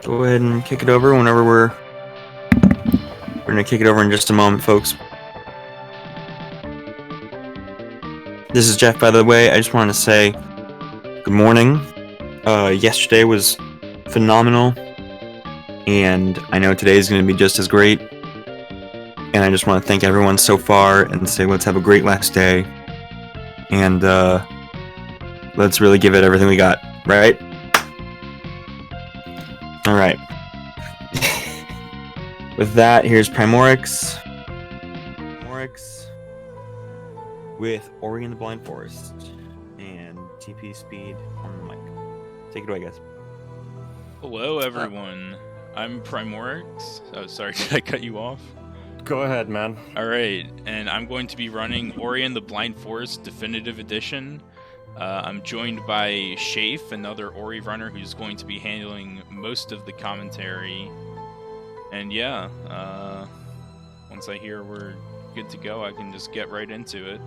Go ahead and kick it over whenever we're gonna kick it over in just a moment, folks. This is Jeff, by the way. I just wanted to say good morning. Yesterday was phenomenal, and I know today is going to be just as great. And I just want to thank everyone so far and say let's have a great last day, and let's really give it everything we got, right? All right. With that, here's Primorix with Ori and the Blind Forest and TP Speed on the mic. Take it away, guys. Hello, everyone. I'm Primorix. Oh, sorry, did I cut you off? Go ahead, man. All right, and I'm going to be running Ori and the Blind Forest Definitive Edition. I'm joined by Shafe, another Ori runner who's going to be handling most of the commentary. And yeah, once I hear we're good to go, I can just get right into it.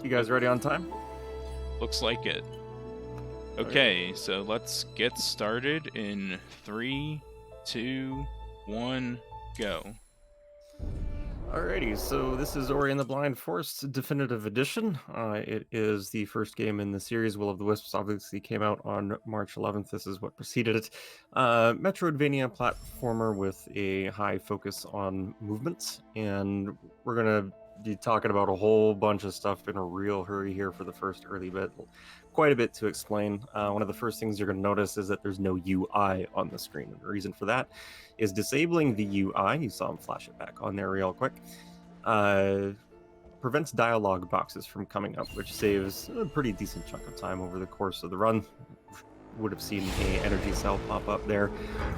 You guys ready on time? Looks like it. Okay, so let's get started in 3, 2, 1, go. Alrighty, so this is Ori and the Blind Forest Definitive Edition. It is the first game in the series. Will of the Wisps obviously came out on March 11th. This is what preceded it. Metroidvania platformer with a high focus on movement, and we're going to be talking about a whole bunch of stuff in a real hurry here for the first early bit. Quite a bit to explain. One of the first things you're going to notice is that there's no UI on the screen. And the reason for that is disabling the UI. You saw him flash it back on there real quick. Prevents dialogue boxes from coming up, which saves a pretty decent chunk of time over the course of the run. Would have seen a energy cell pop up there.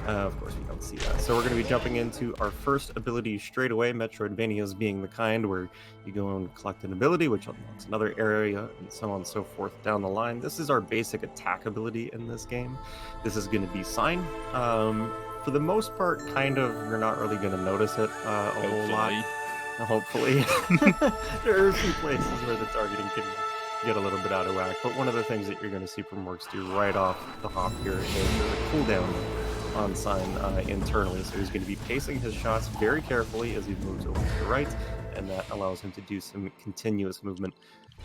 Of course, we don't see that. So we're going to be jumping into our first ability straight away. Metroidvanias being the kind where you go and collect an ability, which unlocks another area, and so on and so forth down the line. This is our basic attack ability in this game. This is going to be Sign. For the most part, kind of, you're not really going to notice it a whole lot. Hopefully. There are a few places where the targeting can get a little bit out of whack, but one of the things that you're going to see Primorix do right off the hop here is the cooldown on Sign internally. So he's going to be pacing his shots very carefully as he moves over to the right, and that allows him to do some continuous movement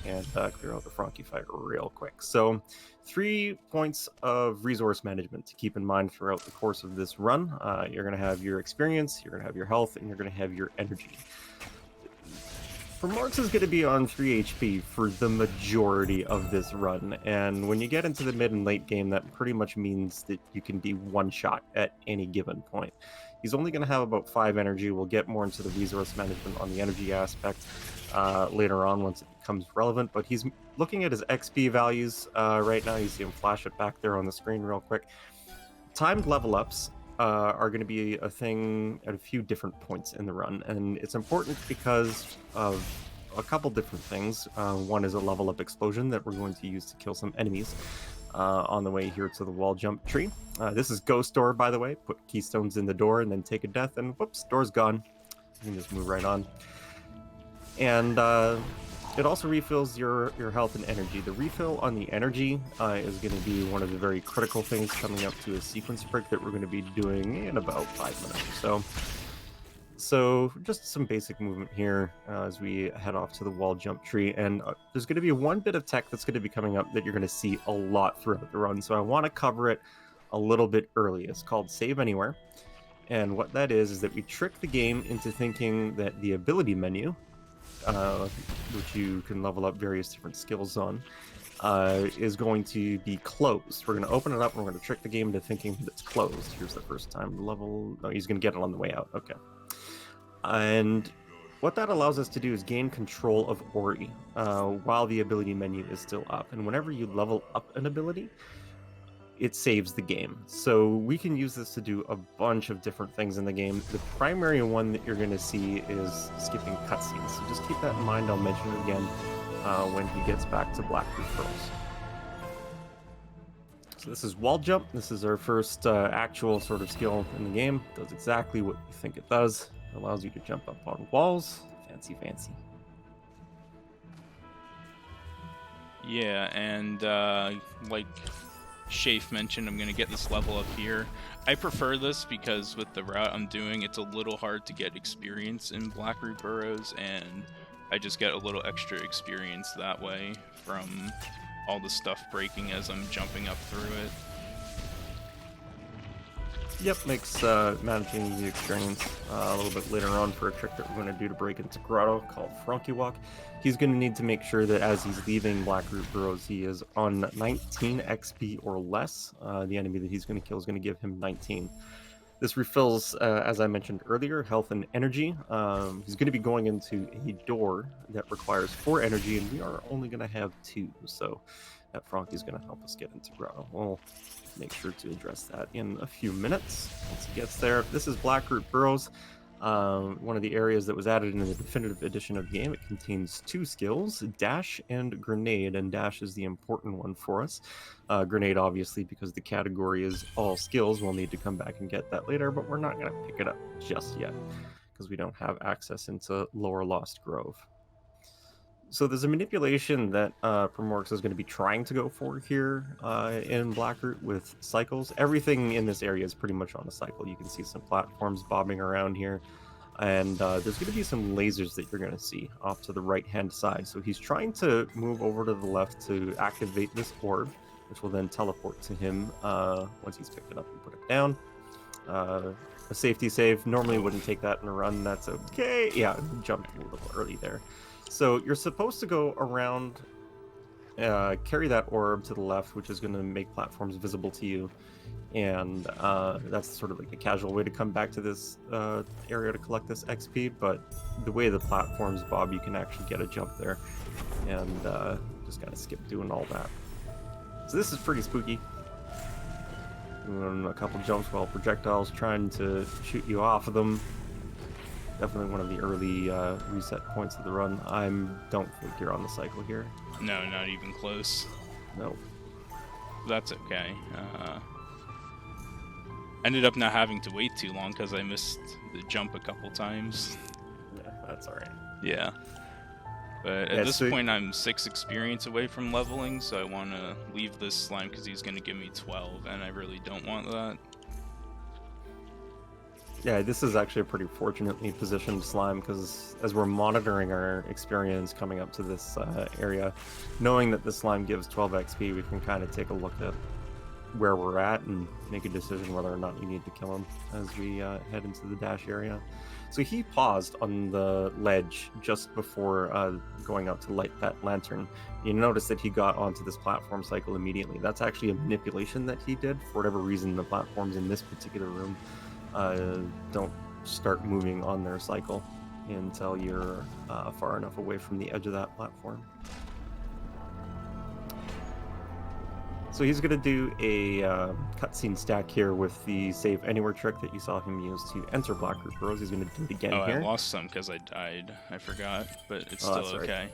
and clear out the Frankie fight real quick. So 3 points of resource management to keep in mind throughout the course of this run. You're going to have your experience, you're going to have your health, and you're going to have your energy. Primorix is going to be on 3 HP for the majority of this run, and when you get into the mid and late game, that pretty much means that you can be one-shot at any given point. He's only going to have about 5 energy. We'll get more into the resource management on the energy aspect later on once it becomes relevant, but he's looking at his XP values right now. You see him flash it back there on the screen real quick. Timed level ups are going to be a thing at a few different points in the run, and it's important because of a couple different things. One is a level up explosion that we're going to use to kill some enemies on the way here to the wall jump tree. This is Ghost Door, by the way. Put keystones in the door and then take a death, and whoops, door's gone. You can just move right on. And it also refills your health and energy. The refill on the energy is going to be one of the very critical things coming up to a sequence break that we're going to be doing in about 5 minutes or so. So just some basic movement here as we head off to the wall jump tree. And there's going to be one bit of tech that's going to be coming up that you're going to see a lot throughout the run. So I want to cover it a little bit early. It's called Save Anywhere. And what that is that we trick the game into thinking that the ability menu, which you can level up various different skills on, is going to be closed. We're going to open it up and we're going to trick the game into thinking that it's closed. Here's the first time level. No, he's going to get it on the way out. Okay. And what that allows us to do is gain control of Ori while the ability menu is still up. And whenever you level up an ability, it saves the game. So we can use this to do a bunch of different things in the game. The primary one that you're going to see is skipping cutscenes. So just keep that in mind. I'll mention it again when he gets back to Blackroot Pearls. So this is wall jump. This is our first actual sort of skill in the game. It does exactly what you think it does. It allows you to jump up on walls. Fancy, fancy. Yeah, and like Shafe mentioned, I'm gonna get this level up here. I prefer this because with the route I'm doing, it's a little hard to get experience in Blackroot Burrows, and I just get a little extra experience that way from all the stuff breaking as I'm jumping up through it. Yep, makes managing the experience a little bit later on for a trick that we're going to do to break into Grotto called Frankie Walk. He's going to need to make sure that as he's leaving Blackroot Burrows, he is on 19 XP or less. The enemy that he's going to kill is going to give him 19. This refills, as I mentioned earlier, health and energy. He's going to be going into a door that requires 4 energy, and we are only going to have 2, so that Frankie's going to help us get into Grotto. We'll make sure to address that in a few minutes once he gets there. This is Blackroot Burrows, one of the areas that was added in the definitive edition of the game. It contains 2 skills, Dash and Grenade, and Dash is the important one for us. Grenade, obviously, because the category is all skills. We'll need to come back and get that later, but we're not going to pick it up just yet because we don't have access into Lower Lost Grove. So there's a manipulation that Primorix is going to be trying to go for here in Blackroot with cycles. Everything in this area is pretty much on a cycle. You can see some platforms bobbing around here. And there's going to be some lasers that you're going to see off to the right-hand side. So he's trying to move over to the left to activate this orb, which will then teleport to him once he's picked it up and put it down. A safety save. Normally wouldn't take that in a run. That's okay. Yeah, jumped a little early there. So you're supposed to go around, carry that orb to the left, which is going to make platforms visible to you. And that's sort of like a casual way to come back to this area to collect this XP. But the way the platforms bob, you can actually get a jump there. And just kind of skip doing all that. So this is pretty spooky. Doing a couple jumps while projectiles trying to shoot you off of them. Definitely one of the early reset points of the run. I don't think you're on the cycle here. No, not even close. No. That's okay. Ended up not having to wait too long because I missed the jump a couple times. Yeah, that's alright. Yeah. But at this point, I'm 6 experience away from leveling, so I want to leave this slime because he's going to give me 12, and I really don't want that. Yeah, this is actually a pretty fortunately positioned slime because as we're monitoring our experience coming up to this area, knowing that this slime gives 12 XP, we can kind of take a look at where we're at and make a decision whether or not we need to kill him as we head into the dash area. So he paused on the ledge just before going out to light that lantern. You notice that he got onto this platform cycle immediately. That's actually a manipulation that he did. For whatever reason, the platforms in this particular room don't start moving on their cycle until you're far enough away from the edge of that platform. So he's going to do a cutscene stack here with the save anywhere trick that you saw him use to enter Blackroot Burrows. He's going to do it again here. I lost some because I died. I forgot, but it's still okay. Right.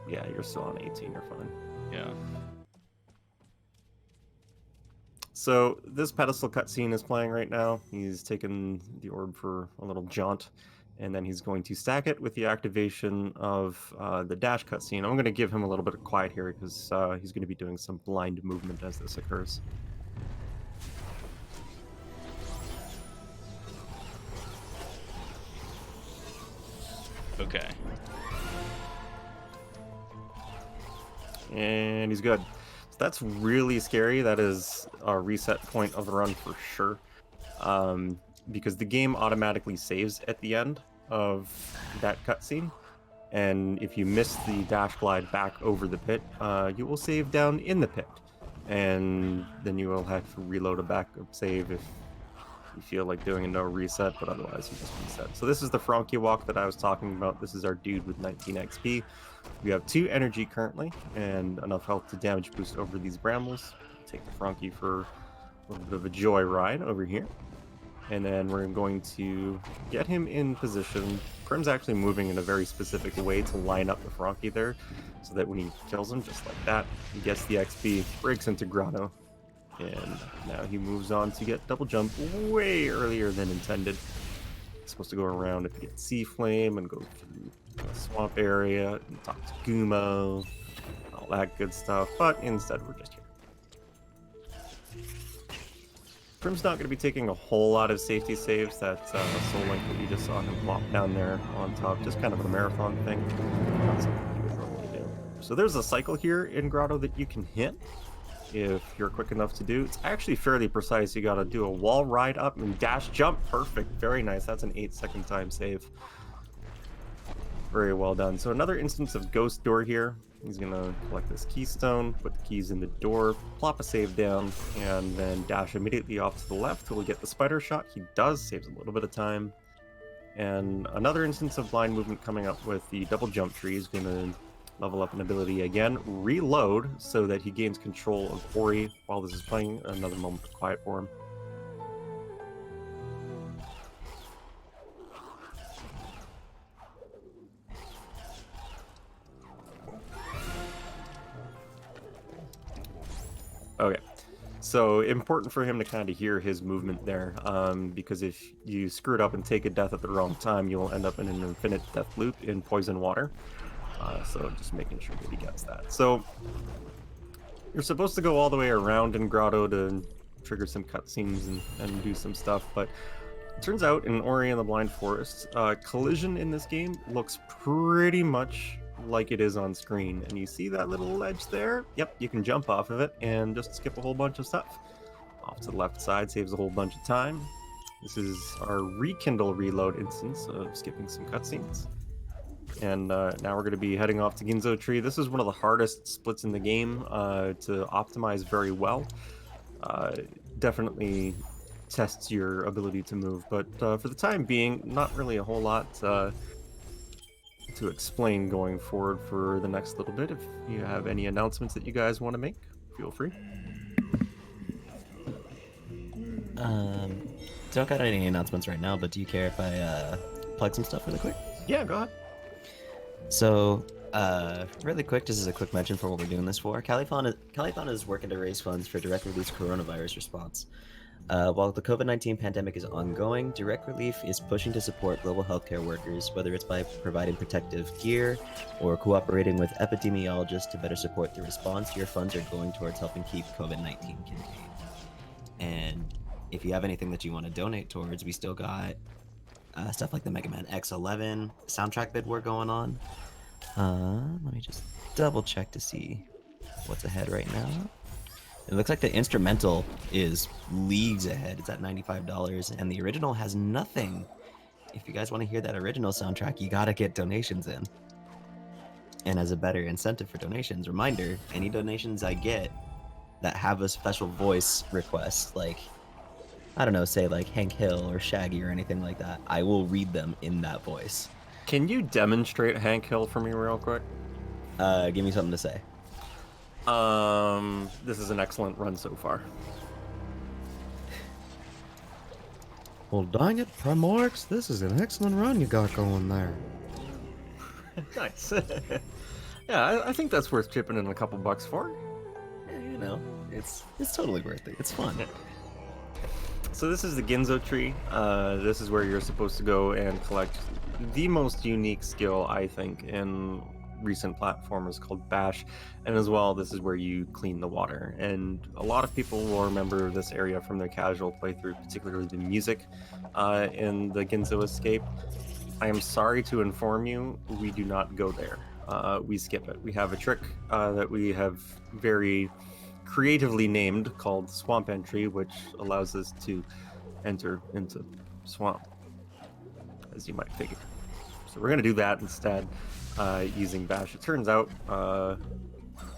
Yeah, you're still on 18. You're fine. Yeah. So this pedestal cutscene is playing right now. He's taken the orb for a little jaunt, and then he's going to stack it with the activation of the dash cutscene. I'm going to give him a little bit of quiet here because he's going to be doing some blind movement as this occurs. Okay. And he's good. So that's really scary. That is a reset point of the run for sure. Because the game automatically saves at the end of that cutscene. And if you miss the dash glide back over the pit, you will save down in the pit. And then you will have to reload a backup save if you feel like doing a no reset, but otherwise you just reset. So this is the Frankie walk that I was talking about. This is our dude with 19 XP. We have 2 energy currently and enough health to damage boost over these brambles. Take the Frankie for a little bit of a joy ride over here. And then we're going to get him in position. Prim's actually moving in a very specific way to line up the Frankie there, so that when he kills him, just like that, he gets the XP, breaks into Grotto, and now he moves on to get double jump way earlier than intended. He's supposed to go around and get Sea Flame and go through the swamp area and talk to Gumo. all that good stuff, but instead we're just here. Prim's not going to be taking a whole lot of safety saves. That Soul Link that you just saw him plop down there on top, just kind of a marathon thing. Not something he would normally do. So there's a cycle here in Grotto that you can hit if you're quick enough to do. It's actually fairly precise. You got to do a wall ride up and dash jump. Perfect. Very nice. That's an 8-second time save. Very well done. So another instance of Ghost Door here. He's going to collect this keystone, put the keys in the door, plop a save down, and then dash immediately off to the left till we get the spider shot. He does, saves a little bit of time. And another instance of blind movement coming up with the double jump tree. He's going to level up an ability again, reload, so that he gains control of Ori while this is playing. Another moment of quiet for him. Okay, so important for him to kind of hear his movement there, because if you screw it up and take a death at the wrong time, you'll end up in an infinite death loop in poison water. So just making sure that he gets that. So you're supposed to go all the way around in Grotto to trigger some cutscenes and do some stuff, but it turns out in Ori and the Blind Forest, collision in this game looks pretty much like it is on screen. And you see that little ledge there? Yep, you can jump off of it and just skip a whole bunch of stuff. Off to the left side, saves a whole bunch of time. This is our Rekindle reload instance of skipping some cutscenes. And now we're going to be heading off to Ginzo Tree. This is one of the hardest splits in the game to optimize very well. Definitely tests your ability to move, but for the time being, not really a whole lot to explain going forward for the next little bit. If you have any announcements that you guys want to make, feel free. Don't got any announcements right now, but do you care if I plug some stuff really quick? Yeah, go ahead. So, really quick, this is a quick mention for what we're doing this for. Calithon is working to raise funds for direct release coronavirus response. While the COVID-19 pandemic is ongoing, Direct Relief is pushing to support global healthcare workers, whether it's by providing protective gear or cooperating with epidemiologists to better support the response. Your funds are going towards helping keep COVID-19 contained. And if you have anything that you want to donate towards, we still got stuff like the Mega Man X11 soundtrack bid we're going on. Let me just double check to see what's ahead right now. It looks like the instrumental is leagues ahead. It's at $95, and the original has nothing. If you guys want to hear that original soundtrack, you gotta get donations in. And as a better incentive for donations, reminder, any donations I get that have a special voice request, like, I don't know, say like Hank Hill or Shaggy or anything like that, I will read them in that voice. Can you demonstrate Hank Hill for me real quick? Give me something to say. This is an excellent run so far. Well, dang it, Primorix, this is an excellent run you got going there. Nice. Yeah, I think that's worth chipping in a couple bucks for. Yeah, you know, it's totally worth it. It's fun. So this is the Ginzo tree. This is where you're supposed to go and collect the most unique skill, I think, in recent platformers called Bash. And as well, this is where you clean the water. And a lot of people will remember this area from their casual playthrough, particularly the music in the Ginzo Escape. I am sorry to inform you, we do not go there. We skip it. We have a trick that we have very creatively named called Swamp Entry, which allows us to enter into swamp, as you might figure. So we're going to do that instead using Bash. It turns out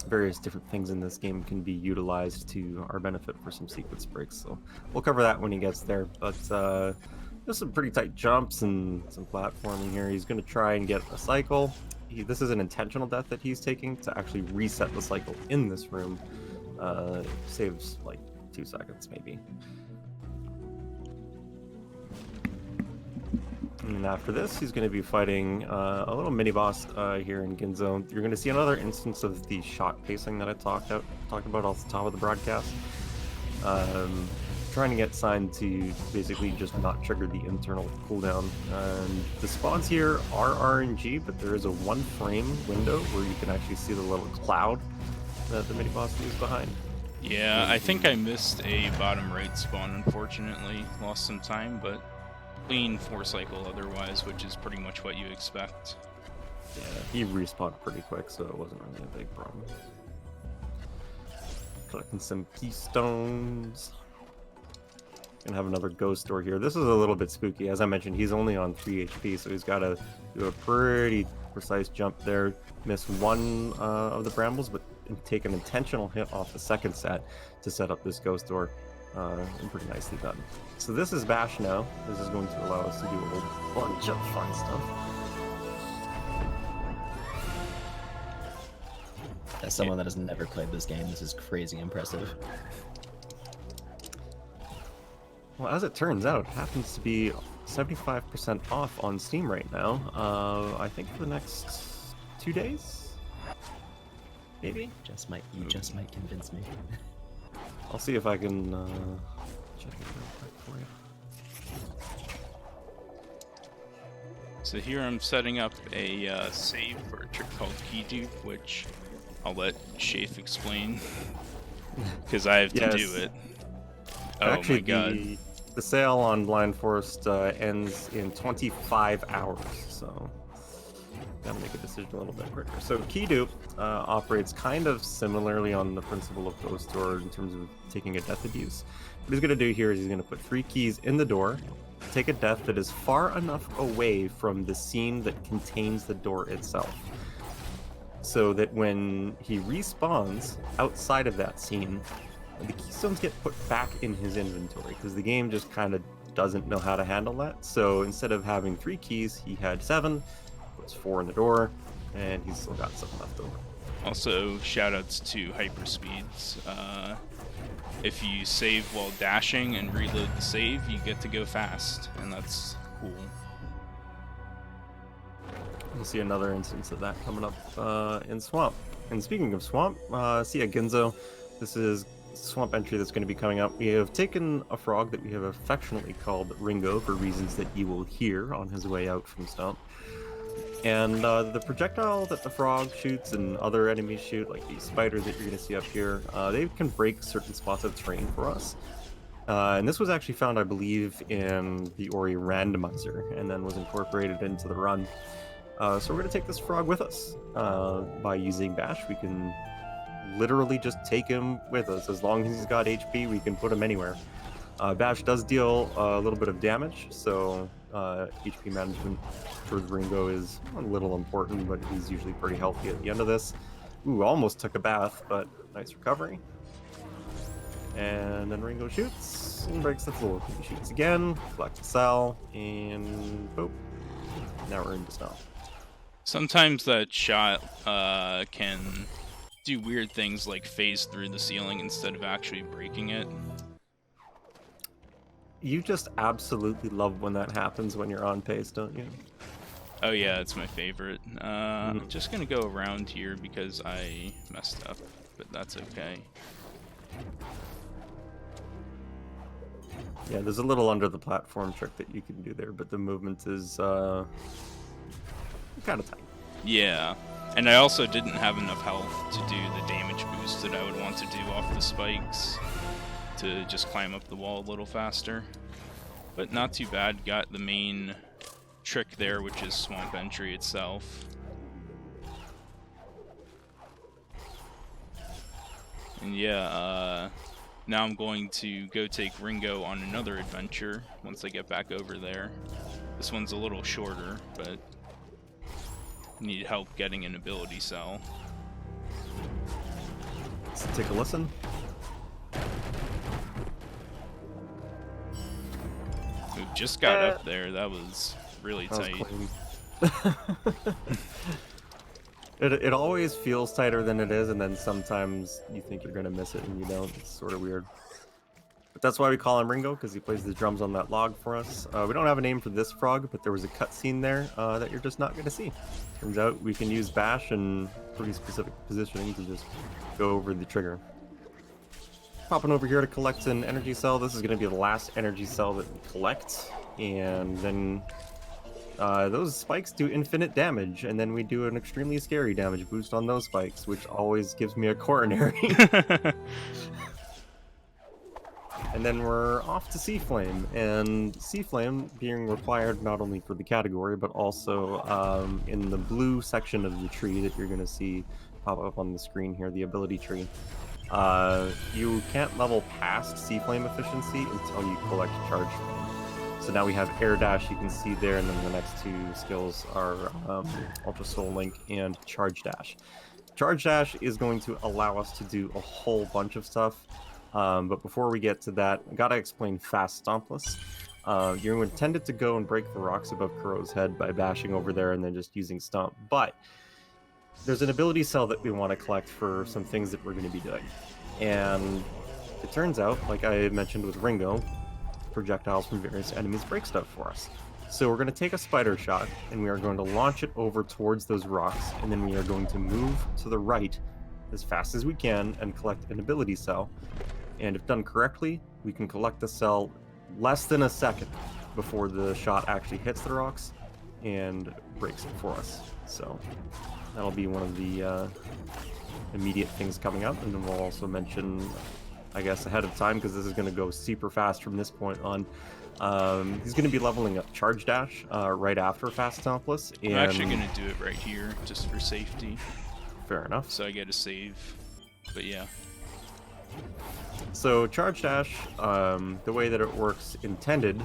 various different things in this game can be utilized to our benefit for some sequence breaks, so we'll cover that when he gets there. But there's some pretty tight jumps and some platforming here. He's going to try and get a cycle. This is an intentional death that he's taking to actually reset the cycle in this room. Saves like 2 seconds maybe. And after this, he's going to be fighting a little mini boss here in Ginzo. You're going to see another instance of the shot pacing that I talked about off the top of the broadcast. trying to get Sign to basically just not trigger the internal cooldown. And the spawns here are RNG, but there is a 1-frame window where you can actually see the little cloud that the mini-boss leaves behind. Yeah, I think I missed a bottom right spawn, unfortunately. Lost some time, but clean 4-cycle otherwise, which is pretty much what you expect. Yeah, he respawned pretty quick, so it wasn't really a big problem. Collecting some keystones. Gonna have another ghost door here. This is a little bit spooky. As I mentioned, he's only on 3 HP, so he's got to do a pretty precise jump there. Miss one of the brambles, but take an intentional hit off the second set to set up this ghost door. And pretty nicely done. So this is Bash now. This is going to allow us to do a whole bunch of fun stuff. As someone that has never played this game, this is crazy impressive. Well, as it turns out, it happens to be 75% off on Steam right now. I think for the next 2 days? Maybe? You just might convince me. I'll see if I can check it real quick for you. So here I'm setting up a save for a trick called Key Dupe, which I'll let Shafe explain, because I have to do it. Oh Actually, my god. The sale on Blind Forest ends in 25 hours, so gotta make a decision a little bit quicker. So Key Dupe operates kind of similarly on the principle of Ghost Door in terms of taking a death abuse. What he's gonna do here is he's gonna put 3 keys in the door, take a death that is far enough away from the scene that contains the door itself, so that when he respawns outside of that scene, the keystones get put back in his inventory, because the game just kind of doesn't know how to handle that. So instead of having 3 keys, he had 7, puts 4 in the door, and he's still got some left over. Also, shoutouts to hyperspeeds. If you save while dashing and reload the save, you get to go fast, and that's cool. You'll see another instance of that coming up in Swamp. And speaking of Swamp, see a Ginzo. This is Swamp entry that's going to be coming up. We have taken a frog that we have affectionately called Ringo for reasons that you will hear on his way out from Stump. And the projectile that the frog shoots and other enemies shoot, like these spiders that you're going to see up here, they can break certain spots of terrain for us. And this was actually found, I believe, in the Ori randomizer, and then was incorporated into the run. So we're going to take this frog with us. By using Bash, we can literally just take him with us. As long as he's got HP, we can put him anywhere. Bash does deal a little bit of damage, so HP management for Ringo is a little important, but he's usually pretty healthy at the end of this. Ooh, almost took a bath, but nice recovery. And then Ringo shoots and breaks the floor. He shoots again, collects a cell, and boop. Now we're into Stomp. Sometimes that shot can do weird things like phase through the ceiling instead of actually breaking it. You just absolutely love when that happens when you're on pace, don't you? Oh yeah, it's my favorite. I'm just gonna go around here because I messed up, but that's okay. Yeah, there's a little under the platform trick that you can do there, but the movement is kind of tight. Yeah, and I also didn't have enough health to do the damage boost that I would want to do off the spikes to just climb up the wall a little faster. But not too bad, got the main trick there, which is Swamp Entry itself. And yeah, now I'm going to go take Ringo on another adventure once I get back over there. This one's a little shorter, but need help getting an ability cell. Let's take a listen. We just got up there. That was really tight. It always feels tighter than it is, and then sometimes you think you're gonna miss it and you don't. It's sort of weird. But that's why we call him Ringo, because he plays the drums on that log for us. We don't have a name for this frog, but there was a cutscene there that you're just not gonna see. Turns out we can use Bash and pretty specific positioning to just go over the trigger. Popping over here to collect an energy cell. This is going to be the last energy cell that we collect. And then those spikes do infinite damage, and then we do an extremely scary damage boost on those spikes, which always gives me a coronary. And then we're off to Sea Flame, and Sea Flame being required not only for the category, but also in the blue section of the tree that you're going to see pop up on the screen here, the ability tree. You can't level past Sea Flame efficiency until you collect Charge Flame. So now we have Air Dash, you can see there, and then the next two skills are Ultra Soul Link and Charge Dash. Charge Dash is going to allow us to do a whole bunch of stuff. But before we get to that, I gotta explain Fast Stompless. You're intended to go and break the rocks above Kuro's head by bashing over there and then just using Stomp. But there's an ability cell that we want to collect for some things that we're going to be doing. And it turns out, like I mentioned with Ringo, projectiles from various enemies break stuff for us. So we're going to take a spider shot, and we are going to launch it over towards those rocks, and then we are going to move to the right as fast as we can and collect an ability cell. And if done correctly, we can collect the cell less than a second before the shot actually hits the rocks and breaks it for us. So that'll be one of the immediate things coming up, and then we'll also mention, I guess, ahead of time, because this is going to go super fast from this point on. He's going to be leveling up Charge Dash right after Fast Stompless. And I'm actually going to do it right here, just for safety. Fair enough. So I get a save. But yeah. So Charge Dash, the way that it works intended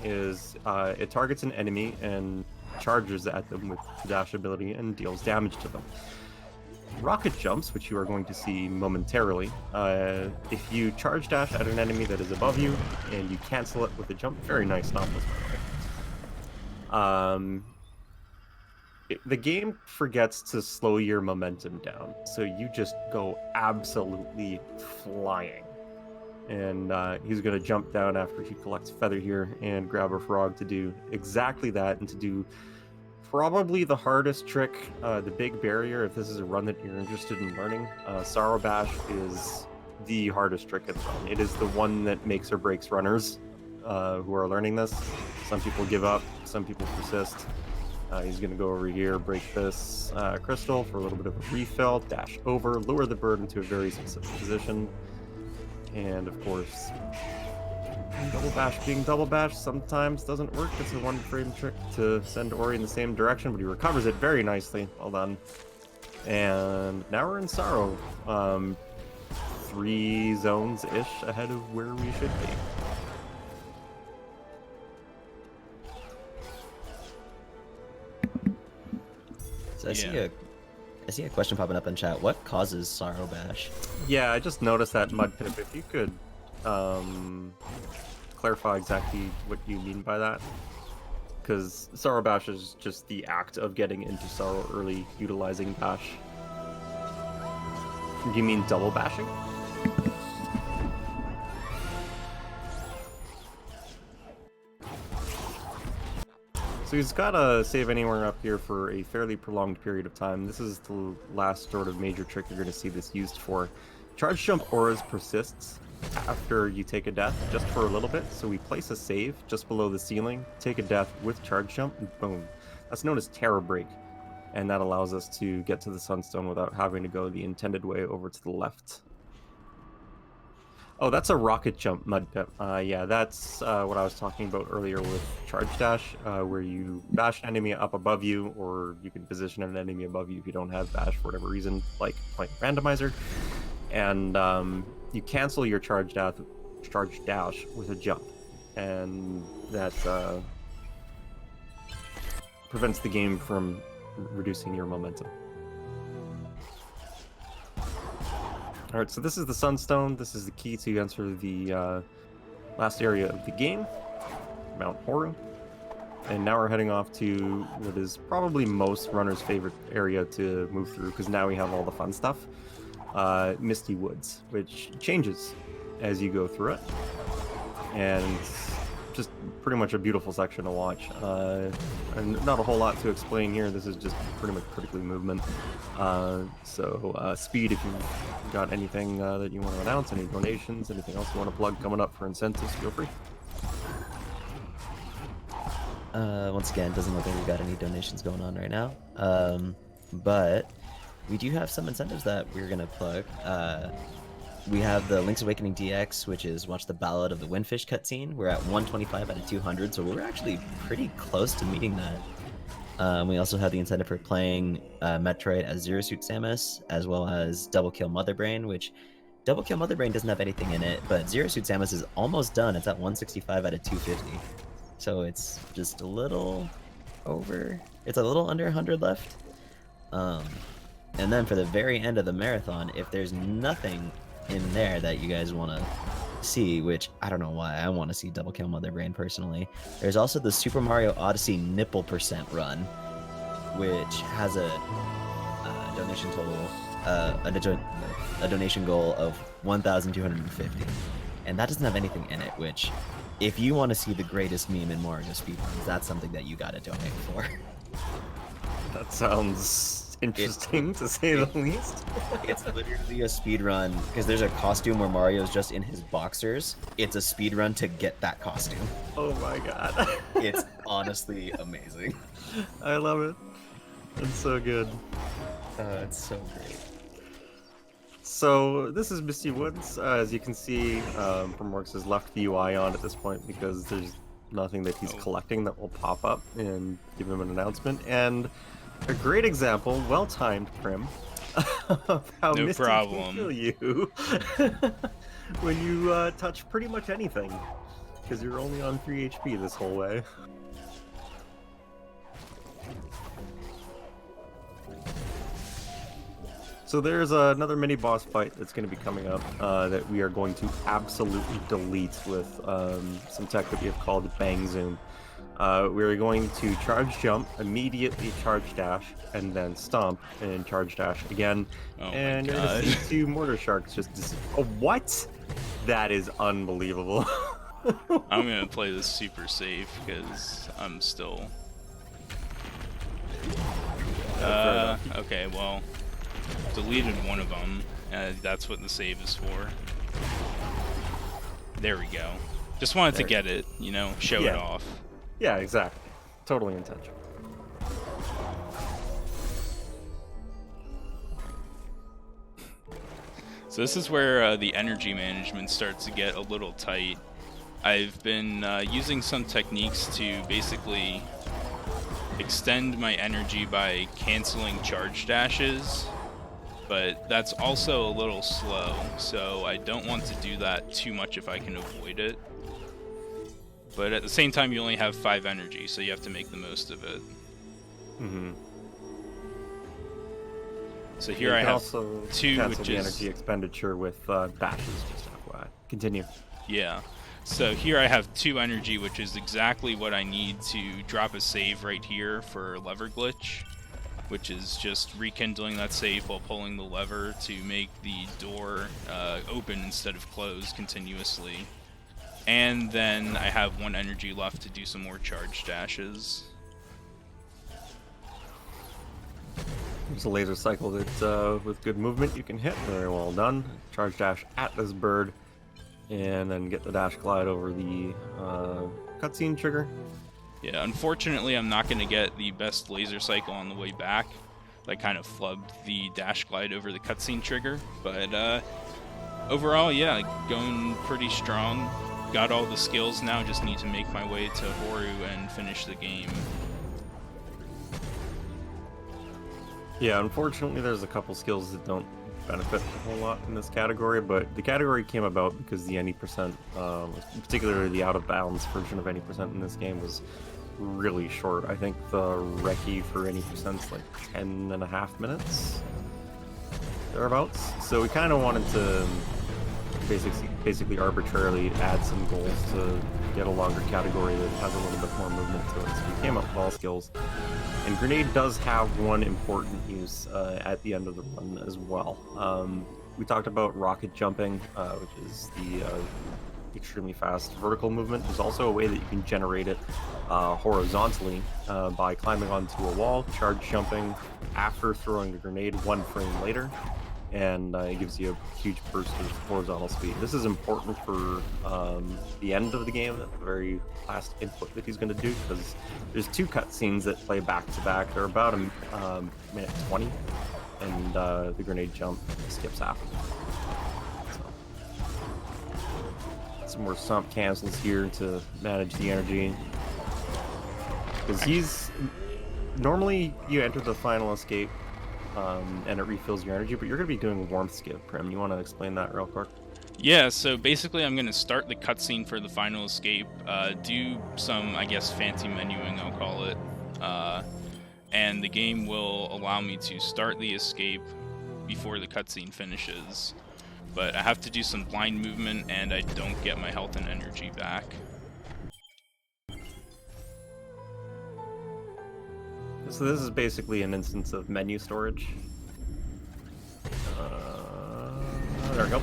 is it targets an enemy and charges at them with the dash ability and deals damage to them. Rocket jumps, which you are going to see momentarily, if you charge dash at an enemy that is above you and you cancel it with a jump, very nice Stompless, by the way. The game forgets to slow your momentum down, so you just go absolutely flying. And he's going to jump down after he collects Feather here and grab a frog to do exactly that, and to do probably the hardest trick, the big barrier, if this is a run that you're interested in learning. Sorrow Bash is the hardest trick in the run. It is the one that makes or breaks runners who are learning this. Some people give up, some people persist. He's going to go over here, break this crystal for a little bit of a refill, dash over, lure the bird into a very specific position. And of course, double bash being double bash sometimes doesn't work. It's a one frame trick to send Ori in the same direction, but he recovers it very nicely. Well done. And now we're in Sorrow. 3 zones-ish ahead of where we should be. So I see a question popping up in chat. What causes Sorrow Bash? Yeah, I just noticed that, Mudpip. If you could clarify exactly what you mean by that. Because Sorrow Bash is just the act of getting into Sorrow early, utilizing Bash. Do you mean double bashing? So he's got a save anywhere up here for a fairly prolonged period of time. This is the last sort of major trick you're going to see this used for. Charge Jump Auras persists after you take a death, just for a little bit. So we place a save just below the ceiling, take a death with Charge Jump, and boom. That's known as Terror Break, and that allows us to get to the Sunstone without having to go the intended way over to the left. Oh, that's a rocket jump, Mudpip. Yeah, that's what I was talking about earlier with Charge Dash, where you bash an enemy up above you, or you can position an enemy above you if you don't have bash for whatever reason, like Point Randomizer. And you cancel your Charge Dash with a jump. And that prevents the game from reducing your momentum. Alright, so this is the Sunstone. This is the key to enter the last area of the game, Mount Horu. And now we're heading off to what is probably most runners' favorite area to move through, because now we have all the fun stuff. Misty Woods, which changes as you go through it. And just pretty much a beautiful section to watch. And not a whole lot to explain here. This is just pretty much critically movement. So speed, if you've got anything that you want to announce, any donations, anything else you want to plug coming up for incentives, feel free. Once again, doesn't look like we've got any donations going on right now. But we do have some incentives that we're gonna plug. We have the Link's Awakening DX, which is watch the Ballad of the Windfish cutscene. We're at 125 out of 200, so we're actually pretty close to meeting that. We also have the incentive for playing Metroid as Zero Suit Samus, as well as Double Kill Mother Brain, which Double Kill Mother Brain doesn't have anything in it, but Zero Suit Samus is almost done. It's at 165 out of 250. So it's just a little over, it's a little under 100 left. And then for the very end of the marathon, if there's nothing in there that you guys want to see, which I don't know why I want to see Double Kill Mother Brain personally, there's also the Super Mario Odyssey nipple percent run, which has a donation total, a donation goal of 1,250, and that doesn't have anything in it, which if you want to see the greatest meme in Mario speedruns, that's something that you gotta donate for. That sounds interesting, to say the least. It's literally a speedrun, because there's a costume where Mario's just in his boxers. It's a speedrun to get that costume. Oh my god. It's honestly amazing. I love it. It's so good. It's so great. So this is Misty Woods. As you can see, Primorix has left the UI on at this point because there's nothing that he's collecting that will pop up and give him an announcement. And a great example, well-timed, Prim, of how No Misty problem. can kill you when you touch pretty much anything, because you're only on 3 HP this whole way. So there's another mini boss fight that's going to be coming up that we are going to absolutely delete with some tech that we have called Bang Zoom. We're going to charge jump, immediately charge dash, and then stomp and charge dash again. Oh and my you're god. going to see two mortar sharks just oh, what? That is unbelievable. I'm gonna play this super safe because I'm still. Okay, well, deleted one of them. That's what the save is for. There we go. Just wanted to get it, you know, show it off. Yeah, exactly. Totally intentional. So this is where the energy management starts to get a little tight. I've been using some techniques to basically extend my energy by canceling charge dashes, but that's also a little slow, so I don't want to do that too much if I can avoid it. But at the same time, you only have 5 energy, so you have to make the most of it. Mm-hmm. So here I have also 2, cancel which the is energy expenditure with dashes. Just FYI. Continue. yeah. So here I have 2 energy, which is exactly what I need to drop a save right here for lever glitch, which is just rekindling that save while pulling the lever to make the door open instead of close continuously. And then I have 1 energy left to do some more charge dashes. There's a laser cycle that, with good movement, you can hit. Very well done. Charge dash at this bird, and then get the dash glide over the cutscene trigger. Yeah, unfortunately, I'm not going to get the best laser cycle on the way back. I kind of flubbed the dash glide over the cutscene trigger, but overall, yeah, going pretty strong. Got all the skills now, just need to make my way to Horu and finish the game. Yeah, unfortunately, there's a couple skills that don't benefit a whole lot in this category, but the category came about because the any percent, particularly the out of bounds version of any percent in this game, was really short. I think the recce for any percent's like 10.5 minutes, thereabouts. So we kind of wanted to basically arbitrarily add some goals to get a longer category that has a little bit more movement to it. So we came up with all skills. And Grenade does have one important use at the end of the run as well. We talked about rocket jumping, which is the extremely fast vertical movement. There's also a way that you can generate it horizontally by climbing onto a wall, charge jumping after throwing a grenade 1 frame later, and it gives you a huge burst of horizontal speed. This is important for the end of the game, the very last input that he's going to do, because there's 2 cutscenes that play back to back. They're about a minute 20, and the grenade jump skips after. Some more stomp cancels here to manage the energy, because he's normally you enter the final escape and it refills your energy, but you're going to be doing warmth skip. Prim, you want to explain that real quick? Yeah, so basically I'm going to start the cutscene for the final escape, do some, I guess, fancy menuing, I'll call it, and the game will allow me to start the escape before the cutscene finishes. But I have to do some blind movement, and I don't get my health and energy back. So this is basically an instance of menu storage. There we go.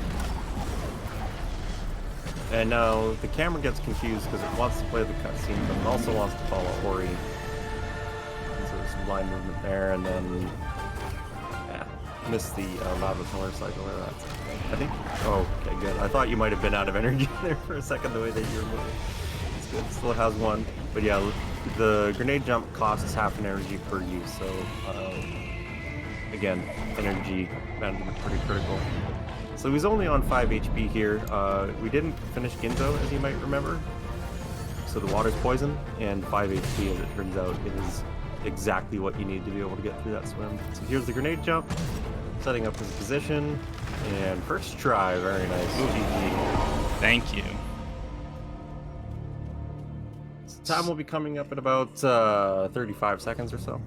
And now the camera gets confused because it wants to play the cutscene, but it also wants to follow Ori. And so there's some blind movement there, and then missed the lava pillar cycle there. That's, I think. Oh, okay, good. I thought you might have been out of energy there for a second, the way that you were moving. It's good. Still has 1, but yeah, the grenade jump costs half an energy per use. So again, energy management pretty critical. So he's only on 5 HP here. We didn't finish Ginzo, as you might remember. So the water's poison, and 5 HP, as it turns out, is exactly what you need to be able to get through that swim. So here's the grenade jump, setting up his position, and first try, very nice. GG. Thank you. So time will be coming up in about 35 seconds or so.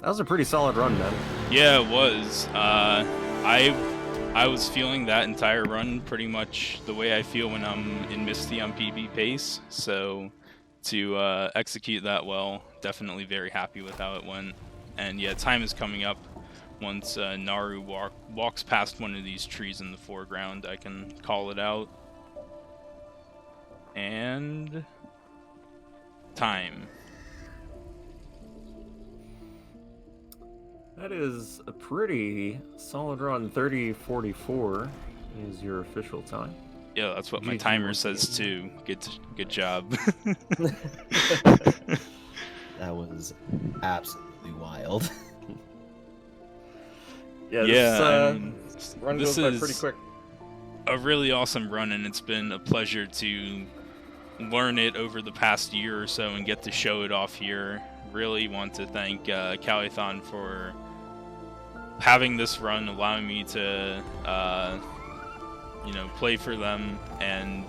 That was a pretty solid run, man. Yeah, it was. I was feeling that entire run pretty much the way I feel when I'm in Misty on PB pace, so to execute that well, definitely very happy with how it went. And yeah, time is coming up. Once Naru walks past one of these trees in the foreground, I can call it out. And time. That is a pretty solid run. 30:44 is your official time. Yeah, that's what my timer says too. Good job. That was absolutely wild. This run this goes by is pretty quick. a really awesome run, and it's been a pleasure to learn it over the past year or so and get to show it off here. Really want to thank Calithon for having this run, allowing me to play for them, and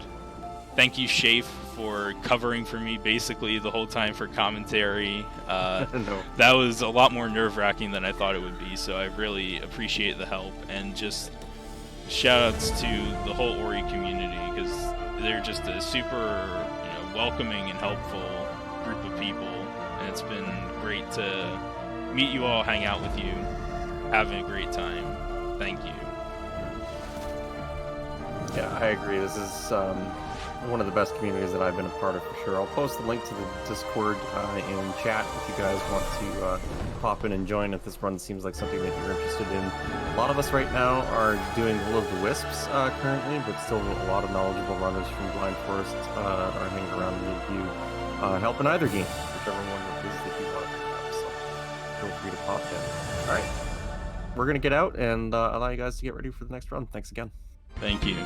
thank you, Shafe, for covering for me basically the whole time for commentary. No. That was a lot more nerve-wracking than I thought it would be, so I really appreciate the help, and just shout-outs to the whole Ori community, because they're just a super welcoming and helpful group of people, and it's been great to meet you all, hang out with you, having a great time. Thank you. Yeah, I agree. This is one of the best communities that I've been a part of for sure. I'll post the link to the Discord in chat if you guys want to pop in and join if this run seems like something that you're interested in. A lot of us right now are doing Will of the Wisps currently, but still a lot of knowledgeable runners from Blind Forest are hanging around with you, helping either game, whichever one it is that you want to pick up. So feel free to pop in. All right, we're going to get out and allow you guys to get ready for the next run. Thanks again. Thank you.